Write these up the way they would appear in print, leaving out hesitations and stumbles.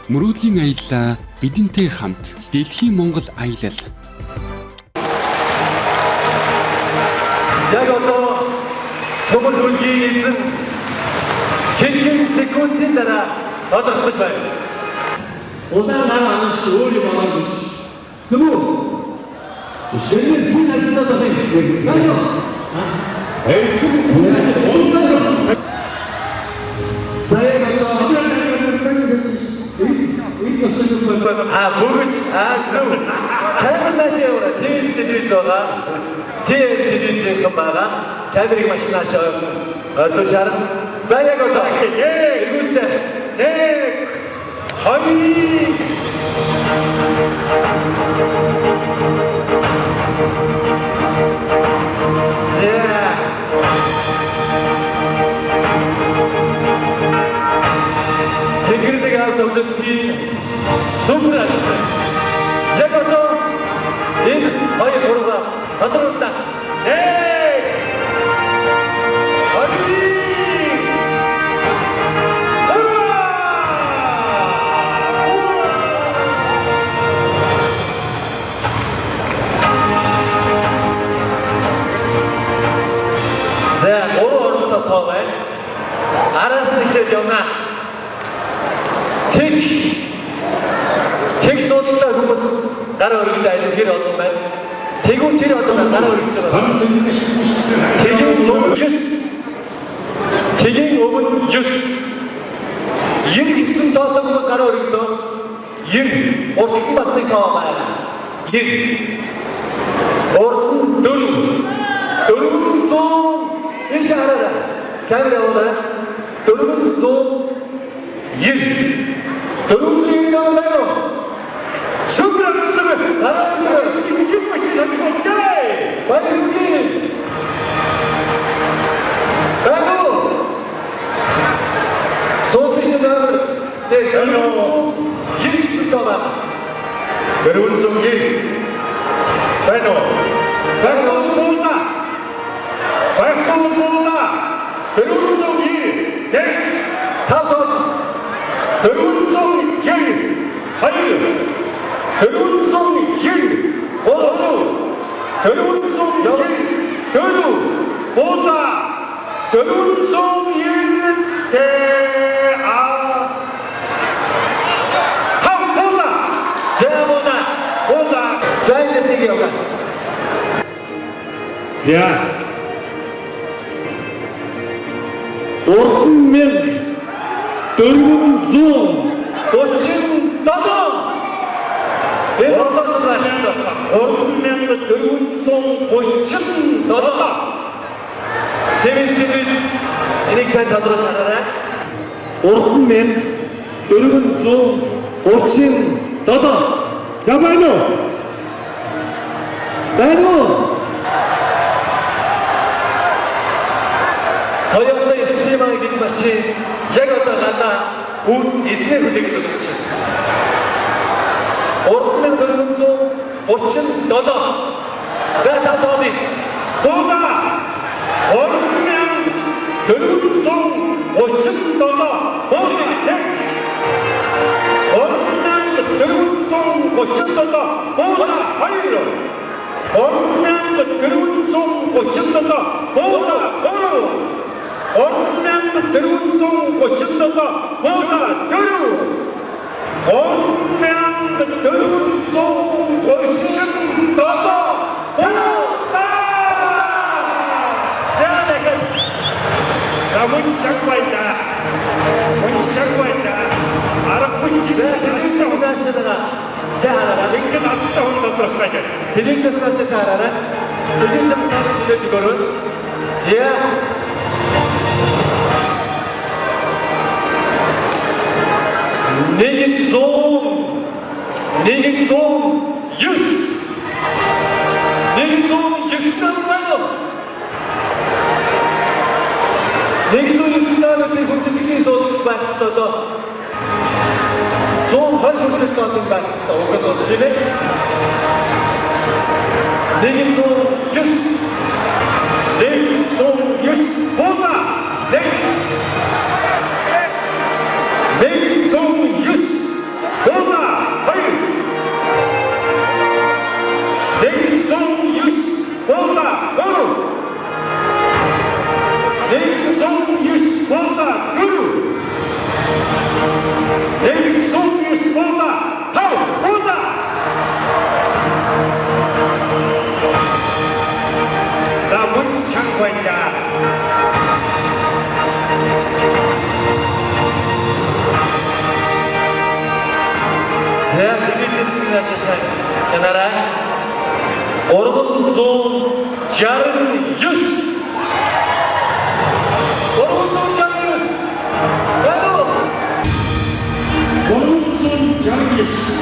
Мөрөөдлийн аяллаа бидэнтэй хамт Дэлхийн Монгол аялал. Яг одоо төмөр хөлгийн эзэн хэдхэн секундын дараа тодорхойлж байна. Улаан хаан өөр юм аа гэж. Зүгүү. Ширнэ син асуулт байна. Яа. Бүгд зөв. Камернаас яваа телевиз телевиз байгаа. Телевизэн байгаа. Камерыг машинаас ордож харна. За яг одоо эргүүлээ. 1 Тэнгэрийг авт өвлөлтийн сүмрэл. Яг одоо энэ хоёр гурваа тодруулна. 나라 어렵잖아. 개경 오븐 유스. 개경 오븐 유스. 일 있으면 더 어떤 거 가라 어렵다. 일 어떻게 봤을 때 더 말하나. 일. 어른 너는 좀 일시 알아라. 카메라 오더라. 너는 좀 일. 너는 좀 일하면 말고. 스물스물 나라는 이집것이 상관없지. 빨리 여기. 나도 소피시나를 내 너는 일 있을까봐. 너는 좀 일. Bueno, 뭐다? 뭐다? 대운성 다섯 대운성 하이르 대운성 오루 대운성 대루 뭐다? 대운성 대아 뭐다? 자이데스 얘기할까? 자, 오르면 넓은 좀 고친 따서 내 어디서 났어? 오르면 넓은 좀 고친 따서 재미스티비스 이닉산 다 들었잖아. 오르면 넓은 좀 고친 떠서 잡아요. 나도 더역의 스트리머의 리즈마시 얘가 나타 곧 이스의 흘리기도 쓰지. 오르면 넓은 좀 고친 따서 자타 더비 뭐가 오르면 넓은 좀 고친 따서 뭐지? 그런 송 고쳤다가 뭐다 하이로 얼면 그런 송 고쳤다가 뭐다 도루 얼면 그런 송 고쳤다가 뭐다 도루 얼면 그런 송 고쳤다가 뭐다 자 내가 뭔지 잡고 있다 뭔지 잡고 있다 대중적으로 하시다가 세하나라 생겨 났다 혼자 들어가야 대중적으로 하시 세하나라 대중적으로 하시 지도지고는 세하 내게 좀 유스 내게 좀 유스라는 말로 내게 좀 유스라는 때 혼자 느끼서 봤어도 좀 헐거릴 것 같은 말이 있어. 오거든. 내게 좀 유스. 내게 좀 유스. 뭐다? 내게 좀 유스. 뭐다? 하이. 내게 좀 유스. 뭐다? 거루. 내게 좀 유스. 뭐다? 거루. 내게 좀 유스. 뭐다? 타오. 뭐다? 자, 문지 창고입니다. 자, 드리겠습니다, 세상. 하나라. 오른손 자른 유스. 오른손 자른 유스. 가도. 오른손 자른 유스.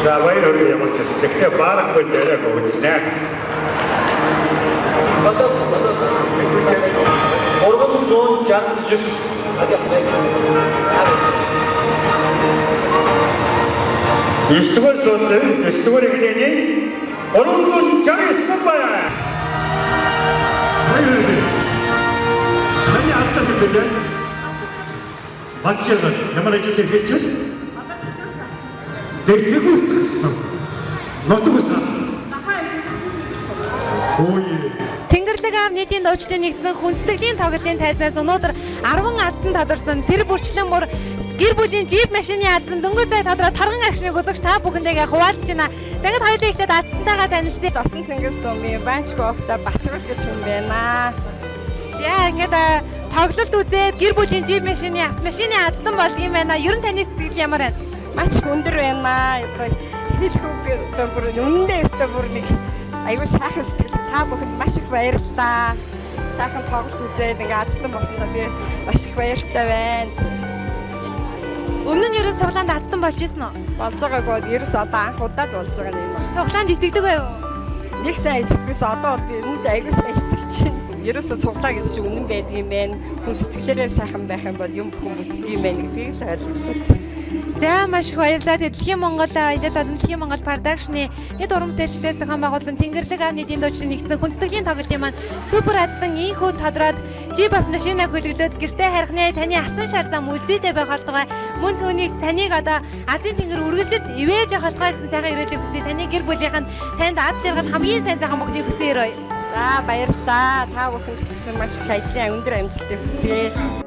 Давай, я может, если ты барок будет, я могу снять. 오른손 자른 유스. 9-р суудлын 9-р игнэний 369 байна. Таны алдаа хэлээ. Баччаа ямар ажил хийж вэ? Дэглэгүүс гэсэн. Нотгоос. Тэнгэрлэг аав нийтийн дуучдын нэгдсэн хүндэтгэлийн тоглолтын тайзнаас өнөөдөр 10 аздан тодорсон тэр бүрчлэн бүр гэр бүлийн джип машины аздан дөнгөж цай тодроо тарган агшныг үзэгч та бүхэндээ хуваалцж байна. Загад хоёулаа ихлээд аздантайгаа танилцъя. Досон Цэнгис сумын банчгоохта Бачрал гэж хүн байна. Яа ингээд тоглолт үзээд гэр бүлийн джип машины автомашины аздан болдгийм байна. Ер нь таны сэтгэл ямар байна? Маш өндөр байна. Одоо хэлэх үг одоо бүр үнэндээ өстө бүр нэг аюу сайхан сэтгэл та бүхэнд маш их баярлалаа. Сайхан тоглолт үзээд ингээд аздан болсондоо би маш их баяртай байна. Өмнө нь ерөн суглаанд аздан болж исэн үү? Болж байгаагүй ерөөс одоо анх удаа л болж байгаа юм байна. Суглаанд итгэдэг байв уу? Нэг сайн итгэдэгээс одоо бол би үнэндээ аюу сайн итгэж чинь. Ерөөсөө суглаа гэж чи үнэн байдаг юм байна. Хүн сэтгэлээрээ сайхан байх юм бол юм бүхэн бүтдэг юм байна гэдгийг л ойлгох. За маш их баярлалаа. Дэлхийн Монгол аялал болон Дэлхийн Монгол продакшны нийт уран бүтээлчлээс зохион байгуулсан Тэнгэрлэг аав нийтийн дуучдын нэгдсэн хүндэтгэлийн тоглолтын маань супер аздан ийхүү тодроод джип автомашинаа хөлөглөөд гэртээ харихны таны алтан шар зам үлзийтэй байх болтугай мөн түүнийг таныг одоо Азийн тэнгэр үргэлжид ивэж явах болтугай гэсэн сайхан ирээлэг хүсье. Таны гэр бүлийнхэнд танд аз жаргал хамгийн сайн сайхан бүгдийг хүсье өрөөе. За баярлалаа. Та бүхэнд ч гэсэн маш их ажлын өндөр амжилтыг хүсье.